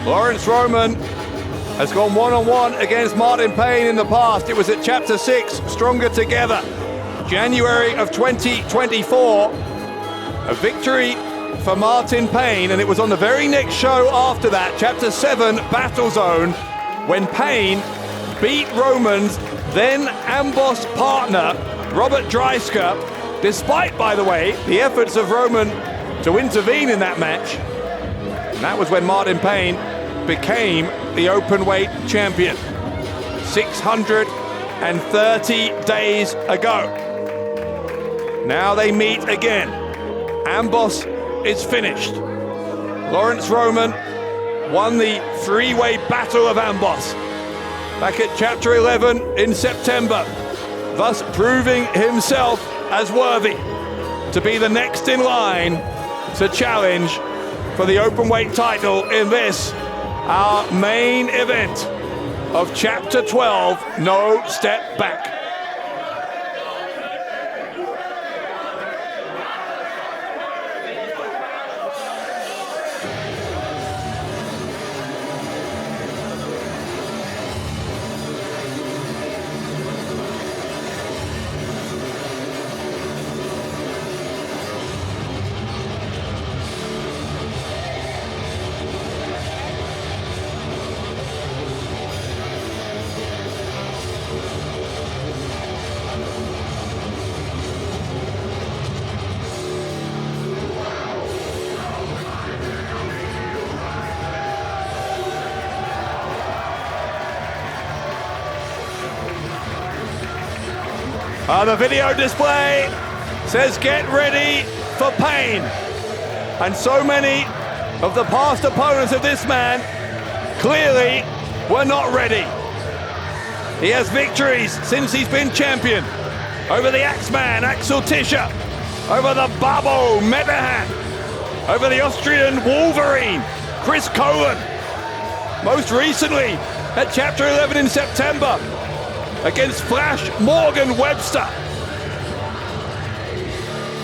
Laurance Roman has gone one-on-one against Martn Payne in the past. It was at Chapter 6, Stronger Together, January of 2024. A victory for Martn Payne, and it was on the very next show after that, Chapter 7, Battle Zone, when Payne beat Roman's then Amboss partner, Robert Dreisker, despite, by the way, the efforts of Roman to intervene in that match. And that was when Martn Payne became the Openweight champion 630 days ago. Now they meet again. Amboss is finished. Laurance Roman won the three-way battle of Amboss back at Chapter 11 in September, thus proving himself as worthy to be the next in line to challenge for the Openweight title in this, our main event of Chapter 12, No Step Back. The video display says get ready for Payne. And so many of the past opponents of this man clearly were not ready. He has victories since he's been champion over the Axeman, Axel Tischer, over the Babo, Medahan, over the Austrian Wolverine, Chris Cohen. Most recently at Chapter 11 in September, against Flash Morgan Webster.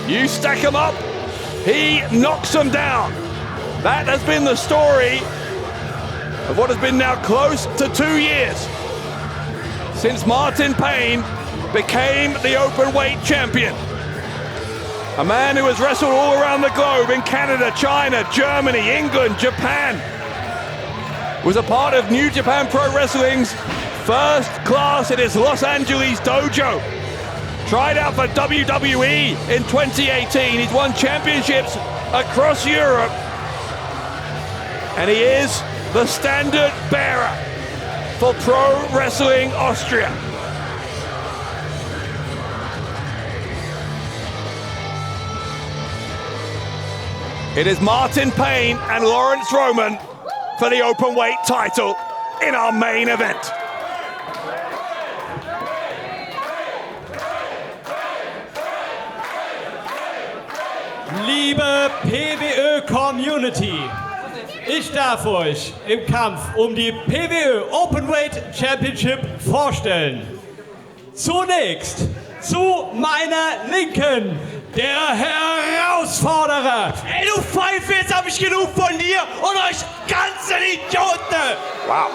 You stack him up, he knocks him down. That has been the story of what has been now close to 2 years since Martn Payne became the Openweight champion. A man who has wrestled all around the globe in Canada, China, Germany, England, Japan. Was a part of New Japan Pro Wrestling's first class in his Los Angeles dojo. Tried out for WWE in 2018. He's won championships across Europe. And he is the standard bearer for Pro Wrestling Austria. It is Martn Payne and Laurance Roman for the Openweight title in our main event. Liebe PWÖ-Community, ich darf euch im Kampf um die PWÖ Openweight Championship vorstellen. Zunächst zu meiner Linken, der Herausforderer. Ey, du Pfeife, jetzt hab ich genug von dir und euch ganzen Idioten! Wow.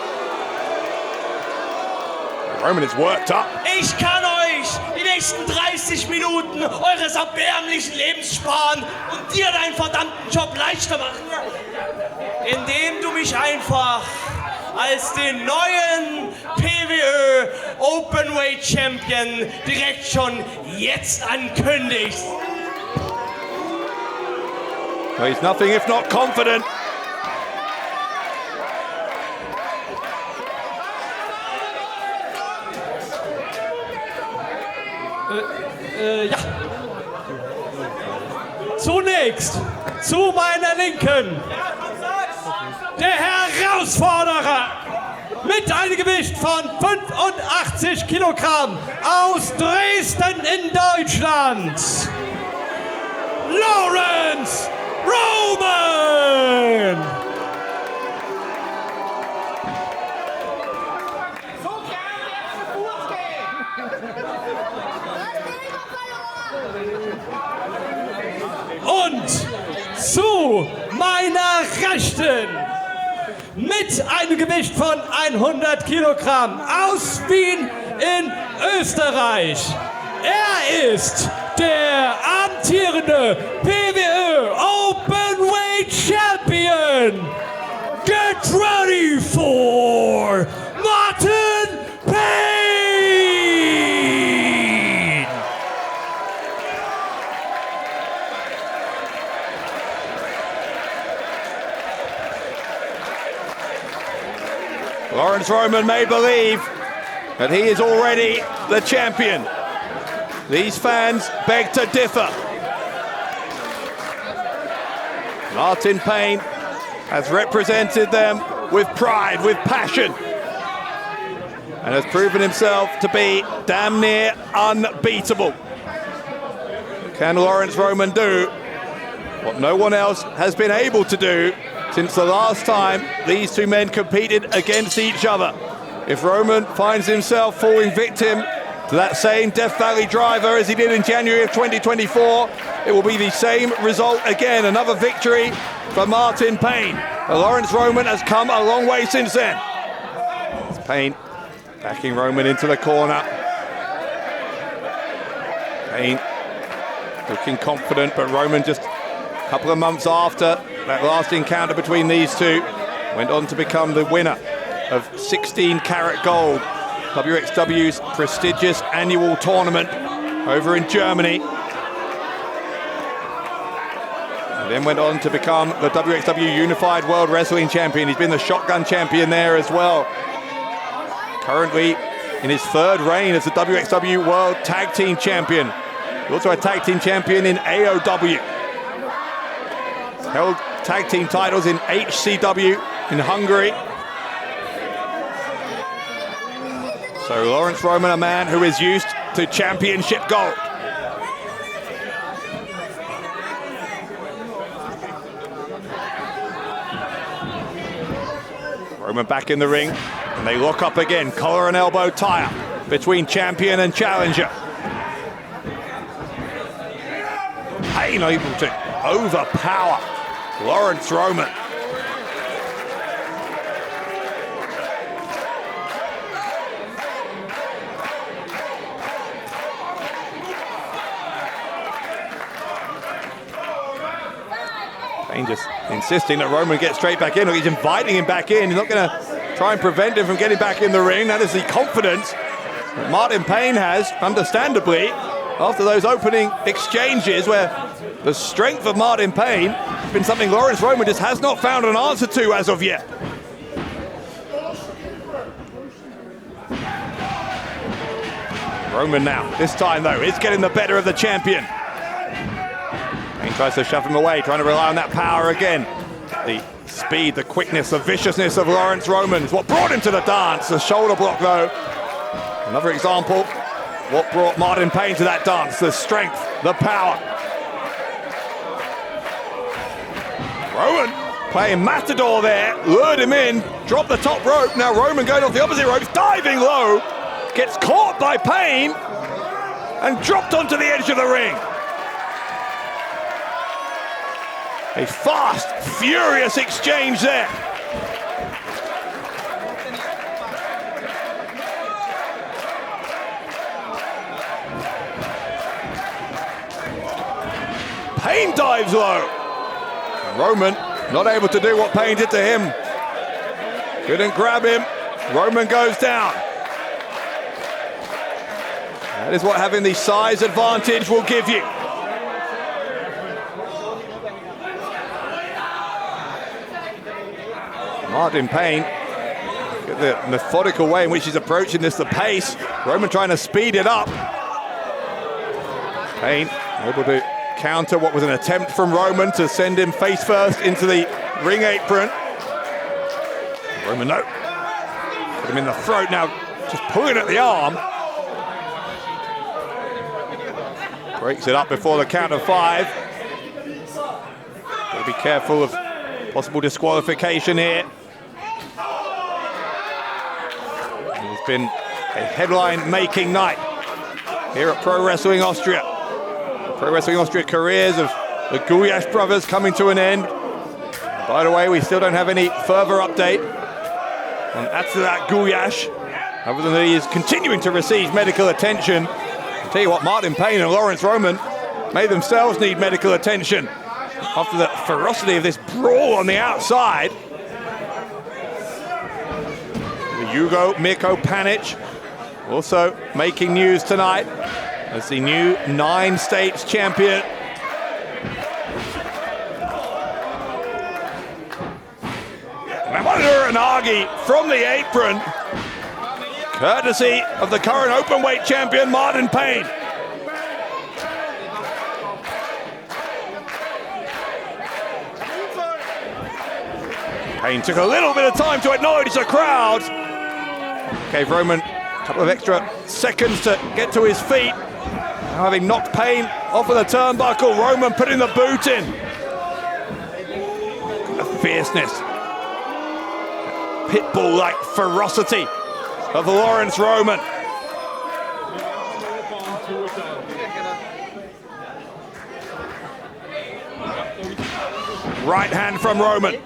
Roman is worked up. Ich kann euch die nächsten 30 Minuten eures erbärmlichen Lebens sparen und dir deinen verdammten Job leichter machen. Indem du mich einfach als den neuen PWÖ Openweight Champion direkt schon jetzt ankündigst. Well, he's nothing if not confident. Ja. Zunächst zu meiner Linken, der Herausforderer mit einem Gewicht von 85 Kilogramm aus Dresden in Deutschland, Laurance Roman! Und zu meiner Rechten mit einem Gewicht von 100 Kilogramm aus Wien in Österreich. Er ist der amtierende PWÖ Openweight Champion. Get ready for Martn Pain! Laurance Roman may believe that he is already the champion. These fans beg to differ. Martn Pain has represented them with pride, with passion, and has proven himself to be damn near unbeatable. Can Laurance Roman do what no one else has been able to do since the last time these two men competed against each other? If Roman finds himself falling victim to that same Death Valley driver as he did in January of 2024, it will be the same result again. Another victory for Martn Pain. Laurance Roman has come a long way since then. It's Pain backing Roman into the corner. Pain looking confident, but Roman, just a couple of months after that last encounter between these two, went on to become the winner of 16 Karat Gold, WXW's prestigious annual tournament over in Germany. And then went on to become the WXW Unified World Wrestling Champion. He's been the shotgun champion there as well. Currently in his third reign as the WXW World Tag Team Champion. He's also a tag team champion in AOW. He's held tag team titles in HCW in Hungary. So Laurance Roman, a man who is used to championship gold. Roman back in the ring, and they lock up again. Collar and elbow tie-up between champion and challenger. Pain able to overpower Laurance Roman. Pain just insisting that Roman gets straight back in. Look, he's inviting him back in. He's not going to try and prevent him from getting back in the ring. That is the confidence that Martn Pain has, understandably, after those opening exchanges where the strength of Martn Pain has been something Laurance Roman just has not found an answer to as of yet. Roman now, this time though, is getting the better of the champion. Pain tries to shove him away, trying to rely on that power again. The speed, the quickness, the viciousness of Laurance Roman is what brought him to the dance. The shoulder block though, another example, what brought Martn Pain to that dance, the strength, the power. Roman playing Matador there, lured him in, dropped the top rope. Now Roman going off the opposite ropes, diving low, gets caught by Pain and dropped onto the edge of the ring. A fast, furious exchange there. Pain dives low. Roman not able to do what Pain did to him. Couldn't grab him. Roman goes down. That is what having the size advantage will give you. Martn Pain, look at the methodical way in which he's approaching this, the pace. Roman trying to speed it up. Pain able to counter what was an attempt from Roman to send him face first into the ring apron. Roman, no. Put him in the throat now, just pulling at the arm. Breaks it up before the count of 5. Got to be careful of possible disqualification here. It's been a headline-making night here at Pro Wrestling Austria. The Pro Wrestling Austria careers of the Gulyas brothers coming to an end. By the way, we still don't have any further update on Gulyas, other than that he is continuing to receive medical attention. I'll tell you what, Martn Payne and Laurance Roman may themselves need medical attention after the ferocity of this brawl on the outside. The Yugo Mirko Panic also making news tonight as the new 9 states champion. Nagi from the apron, courtesy of the current openweight champion, Martn Payne. Payne took a little bit of time to acknowledge the crowd. Gave Roman a couple of extra seconds to get to his feet. Now having knocked Payne off of the turnbuckle, Roman putting the boot in. The fierceness, pitbull-like ferocity of Laurance Roman. Right hand from Roman.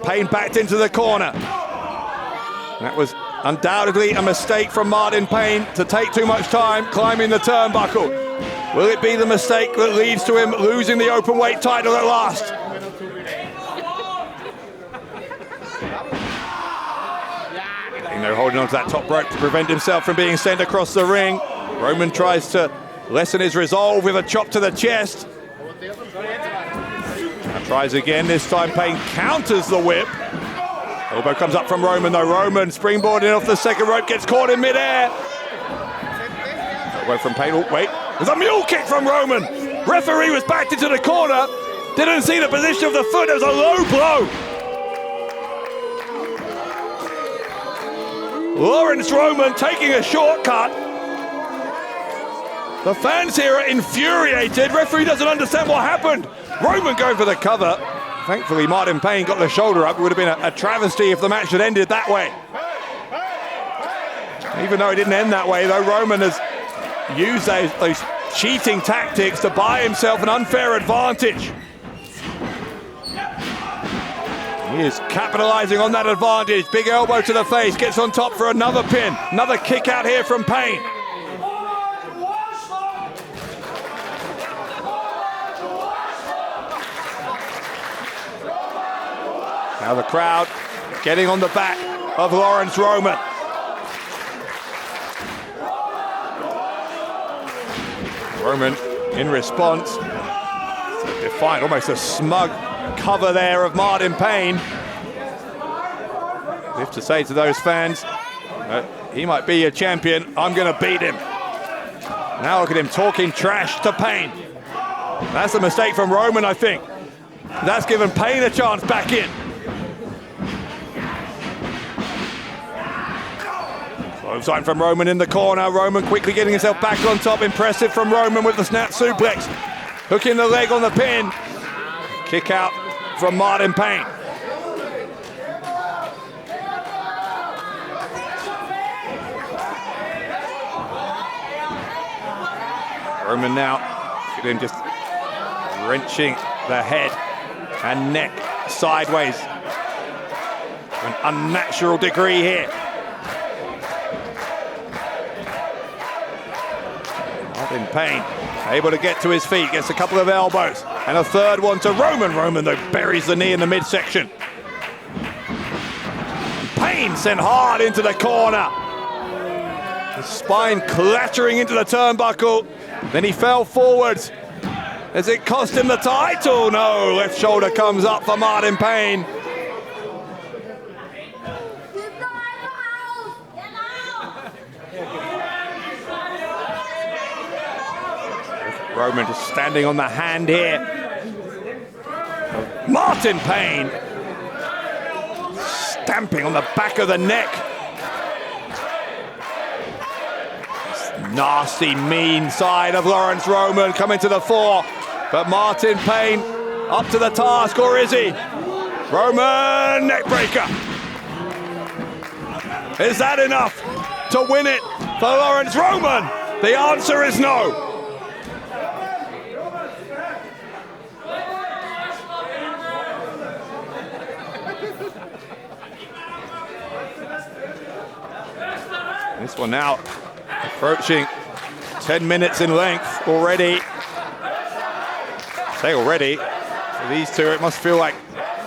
Payne backed into the corner. That was undoubtedly a mistake from Martn Payne to take too much time climbing the turnbuckle. Will it be the mistake that leads to him losing the openweight title at last? They're holding on to that top rope to prevent himself from being sent across the ring. Roman tries to lessen his resolve with a chop to the chest. Now tries again, this time Payne counters the whip. Elbow comes up from Roman though. Roman springboarding off the second rope, gets caught in midair. Elbow from Payne, oh wait, there's a mule kick from Roman. Referee was backed into the corner, didn't see the position of the foot, it was a low blow. Laurance Roman taking a shortcut. The fans here are infuriated. Referee doesn't understand what happened. Roman going for the cover. Thankfully, Martn Payne got the shoulder up. It would have been a travesty if the match had ended that way. Even though it didn't end that way, though, Roman has used those cheating tactics to buy himself an unfair advantage. He is capitalizing on that advantage. Big elbow to the face, gets on top for another pin. Another kick out here from Payne. Now the crowd getting on the back of Laurance Roman. Roman in response. Defiant, almost a smug cover there of Martn Payne. As if to say to those fans, he might be a champion, I'm going to beat him. Now look at him talking trash to Payne. That's a mistake from Roman, I think. That's given Payne a chance back in. Clothesline from Roman in the corner. Roman quickly getting himself back on top. Impressive from Roman with the snap suplex. Hooking the leg on the pin. Kick out from Martn Payne. Roman now, look at him just wrenching the head and neck sideways to an unnatural degree here. Martn Payne able to get to his feet, gets a couple of elbows and a third one to Roman. Roman though buries the knee in the midsection. Payne sent hard into the corner. The spine clattering into the turnbuckle. Then he fell forwards. Does it cost him the title? No, left shoulder comes up for Martn Payne. Roman just standing on the hand here. Martn Payne stamping on the back of the neck. Nasty, mean side of Laurance Roman coming to the fore. But Martn Payne up to the task, or is he? Roman neckbreaker. Is that enough to win it for Laurance Roman? The answer is no. This one now approaching 10 minutes in length already. I say already, for these two it must feel like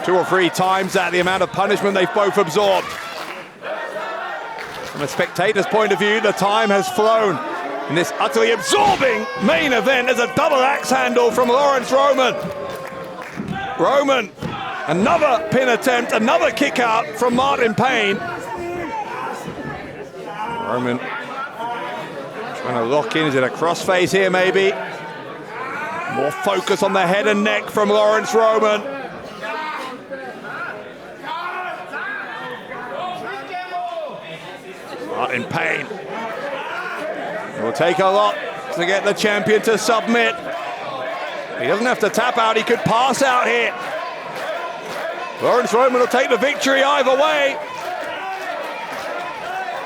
2 or 3 times that, the amount of punishment they've both absorbed. From a spectator's point of view, the time has flown in this utterly absorbing main event. As a double axe handle from Laurance Roman. Roman, another pin attempt, another kick out from Martn Payne. Roman trying to lock in. Is it a crossface here maybe? More focus on the head and neck from Laurance Roman. Martn Payne. It will take a lot to get the champion to submit. He doesn't have to tap out, he could pass out here. Laurance Roman will take the victory either way.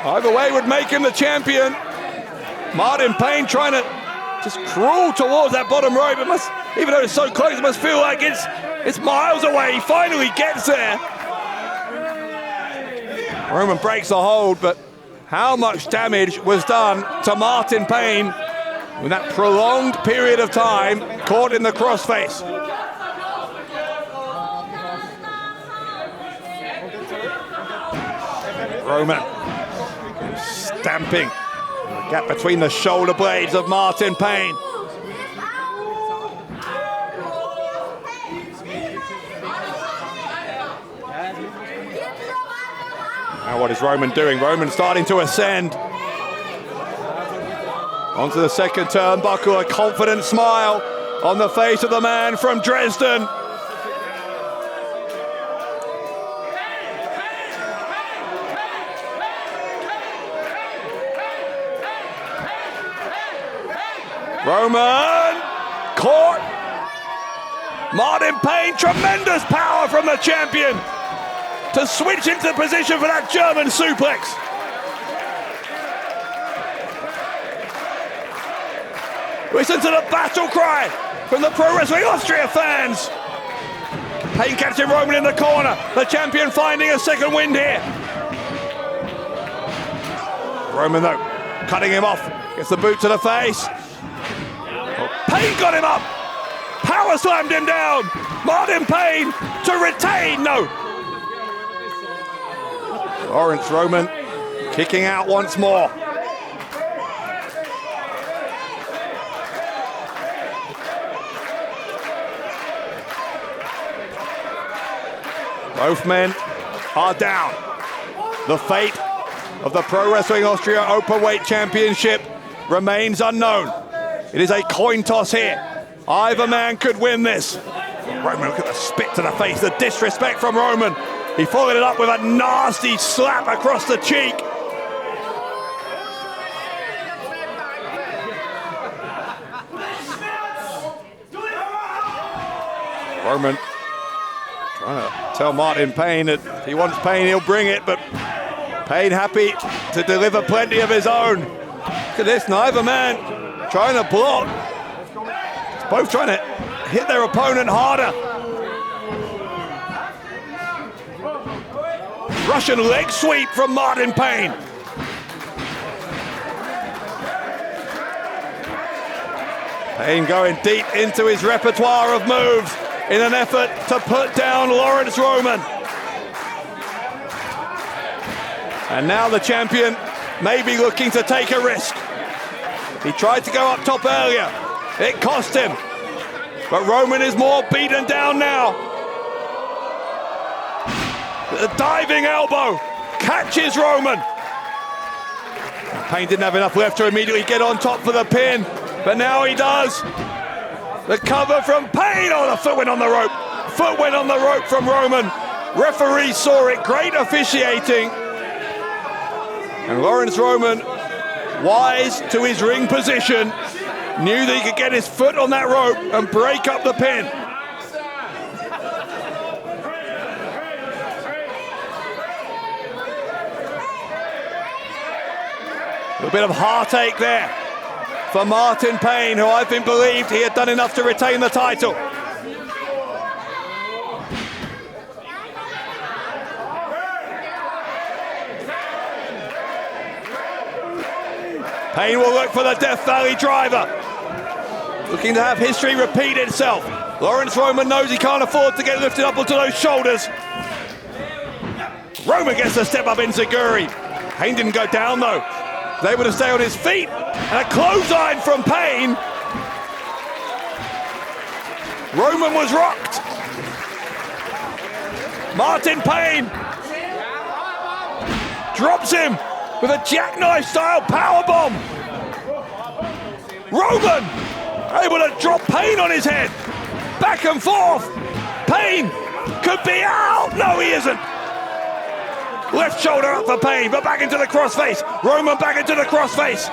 Either way would make him the champion. Martn Payne trying to just crawl towards that bottom rope. It must, even though it's so close, it must feel like it's miles away. He finally gets there. Roman breaks the hold, but how much damage was done to Martn Payne in that prolonged period of time caught in the crossface. Roman stamping the gap between the shoulder blades of Martn Payne. Now what is Roman doing? Roman starting to ascend. Onto the second turnbuckle, a confident smile on the face of the man from Dresden. Roman caught. Martn Payne, tremendous power from the champion to switch into position for that German suplex. Listen to the battle cry from the Pro Wrestling Austria fans. Payne catching Roman in the corner. The champion finding a second wind here. Roman though, cutting him off. Gets the boot to the face. Oh, Payne got him up. Power slammed him down. Martn Payne to retain. No. Laurance Roman kicking out once more. Both men are down. The fate of the Pro Wrestling Austria Openweight Championship remains unknown. It is a coin toss here. Either man could win this. Roman, look at the spit to the face, the disrespect from Roman. He followed it up with a nasty slap across the cheek. Roman trying to tell Martn Payne that if he wants Payne, he'll bring it, but Payne happy to deliver plenty of his own. Look at this, neither man trying to block. It's both trying to hit their opponent harder. Russian leg sweep from Martn Payne. Payne going deep into his repertoire of moves in an effort to put down Laurance Roman. And now the champion may be looking to take a risk. He tried to go up top earlier. It cost him. But Roman is more beaten down now. The diving elbow catches Roman. Payne didn't have enough left to immediately get on top for the pin, but now he does. The cover from Payne. Oh, the foot went on the rope. Foot went on the rope from Roman. Referee saw it. Great officiating. And Laurance Roman, wise to his ring position, knew that he could get his foot on that rope and break up the pin. A bit of heartache there for Martn Payne, who I think believed he had done enough to retain the title. Payne will look for the Death Valley driver. Looking to have history repeat itself. Laurance Roman knows he can't afford to get lifted up onto those shoulders. Roman gets the step up enziguri. Payne didn't go down though. He's able to stay on his feet. And a clothesline from Payne. Roman was rocked. Martn Payne drops him with a jackknife style powerbomb. Roman able to drop Payne on his head. Back and forth. Payne could be out. No, he isn't. Left shoulder up for Payne, but back into the crossface. Roman back into the crossface.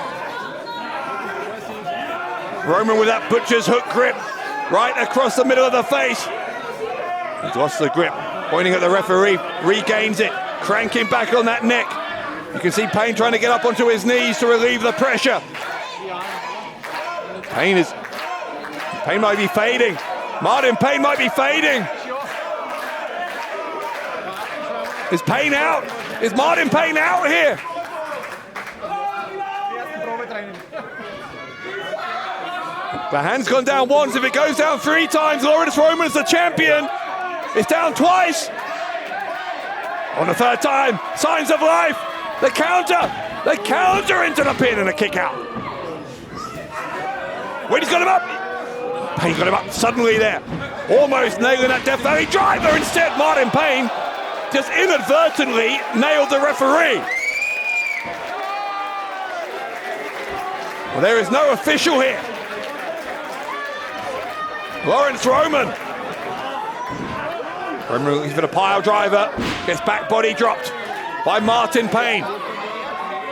Roman with that butcher's hook grip right across the middle of the face. He's lost the grip. Pointing at the referee, regains it, cranking back on that neck. You can see Payne trying to get up onto his knees to relieve the pressure. Payne might be fading. Martn Payne might be fading. Is Payne out? Is Martn Payne out here? The hand's gone down once. If it goes down 3 times, Laurance Roman is the champion. It's down twice. On the 3rd time, signs of life. The counter into the pin and a kick out. Wait, he's got him up. Payne got him up suddenly there. Almost nailing that Death Valley driver. Instead, Martn Payne just inadvertently nailed the referee. Well, there is no official here. Laurance Roman looking for the pile driver, gets back body dropped by Martn Payne.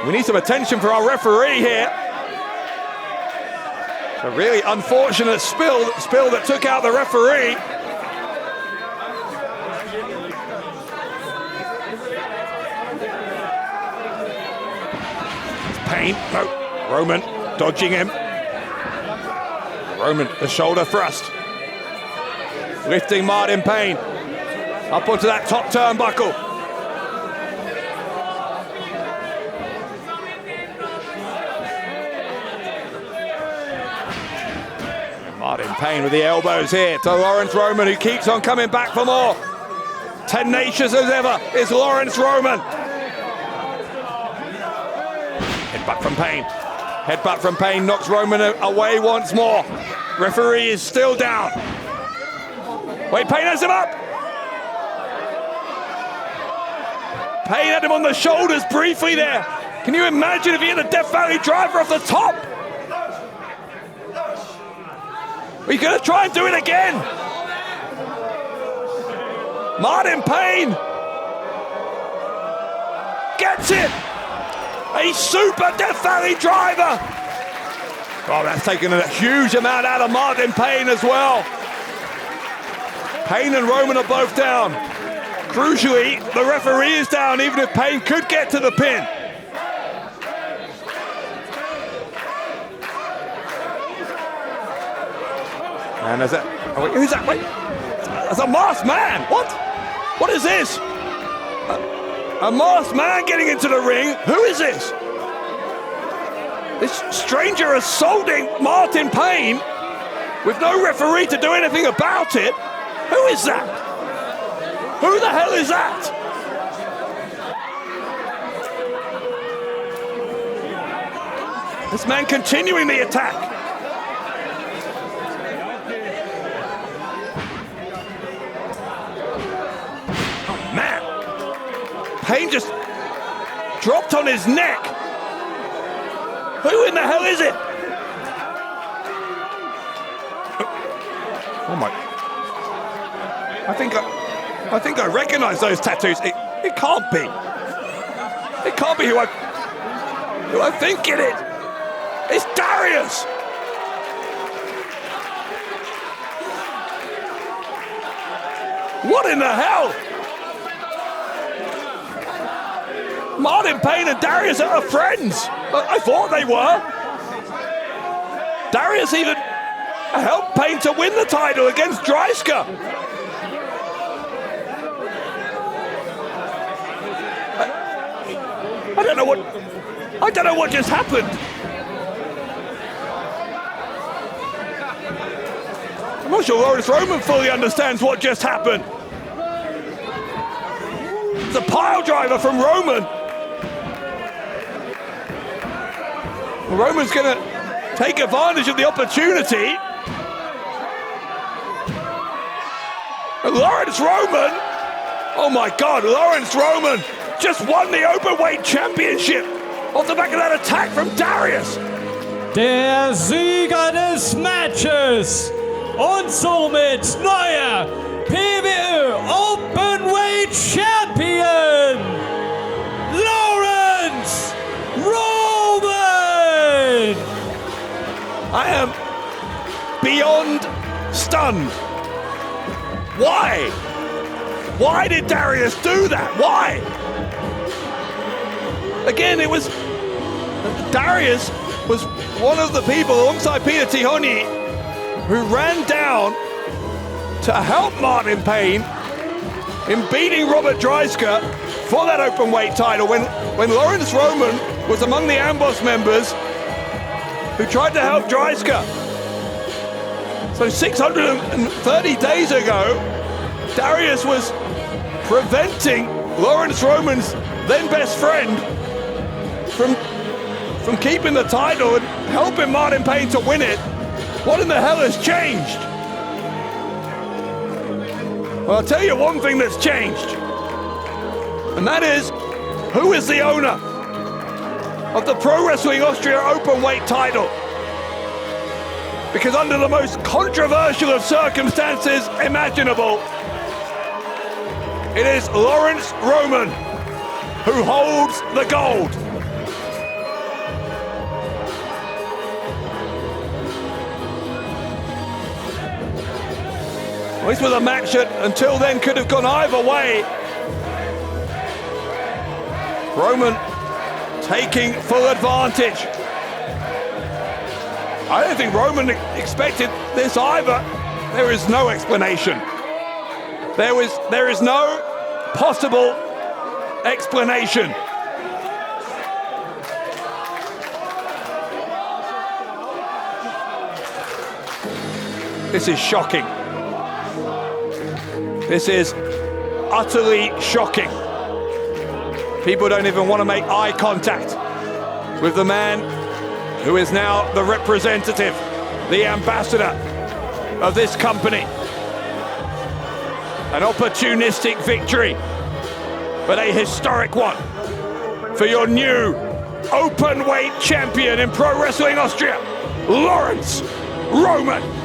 We need some attention for our referee here. It's a really unfortunate spill that took out the referee. It's Payne, no, Roman dodging him. Roman, the shoulder thrust. Lifting Martn Payne up onto that top turnbuckle. Martn Payne with the elbows here to Laurance Roman, who keeps on coming back for more. Tenacious as ever is Laurance Roman. Headbutt from Payne. Headbutt from Payne knocks Roman away once more. Referee is still down. Wait, Payne has him up. Payne had him on the shoulders briefly there. Can you imagine if he had the Death Valley driver off the top? He's going to try and do it again. Martn Payne gets it. A super Death Valley driver. Oh, that's taken a huge amount out of Martn Payne as well. Payne and Roman are both down. Crucially, the referee is down, even if Payne could get to the pin. And there's that. Oh, wait, who's that? Wait, that's a masked man. What? What is this? A masked man getting into the ring. Who is this? This stranger assaulting Martn Payne with no referee to do anything about it. Who is that? Who the hell is that? This man continuing the attack. Oh, man. Payne just dropped on his neck. Who in the hell is it? Oh my. I think I recognize those tattoos. It can't be. It can't be who I think it is. It's Darius. What in the hell? Martn Payne and Darius are friends. I thought they were. Darius even helped Payne to win the title against Dreisker. I don't know what just happened. I'm not sure Laurance Roman fully understands what just happened. It's a pile driver from Roman. Well, Roman's going to take advantage of the opportunity. And Laurance Roman, oh my God, Laurance Roman just won the Openweight Championship off the back of that attack from Darius. Der Sieger des Matches und somit neuer PWÖ Openweight Champion, Laurance Roman! I am beyond stunned. Why? Why did Darius do that? Why? Again, it was Darius was one of the people alongside Peter Tihoni who ran down to help Martn Payne in beating Robert Dreisker for that openweight title when Laurance Roman was among the Amboss members who tried to help Dreisker. So 630 days ago, Darius was preventing Laurance Roman's then best friend from keeping the title and helping Martn Payne to win it. What in the hell has changed? Well, I'll tell you one thing that's changed, and that is, who is the owner of the Pro Wrestling Austria Openweight title? Because under the most controversial of circumstances imaginable, it is Laurance Roman who holds the gold. Well, this was a match that until then could have gone either way. Roman taking full advantage. I don't think Roman expected this either. There is no explanation. There is no possible explanation. This is shocking. This is utterly shocking. People don't even want to make eye contact with the man who is now the representative, the ambassador of this company. An opportunistic victory, but a historic one for your new openweight champion in Pro Wrestling Austria, Laurance Roman.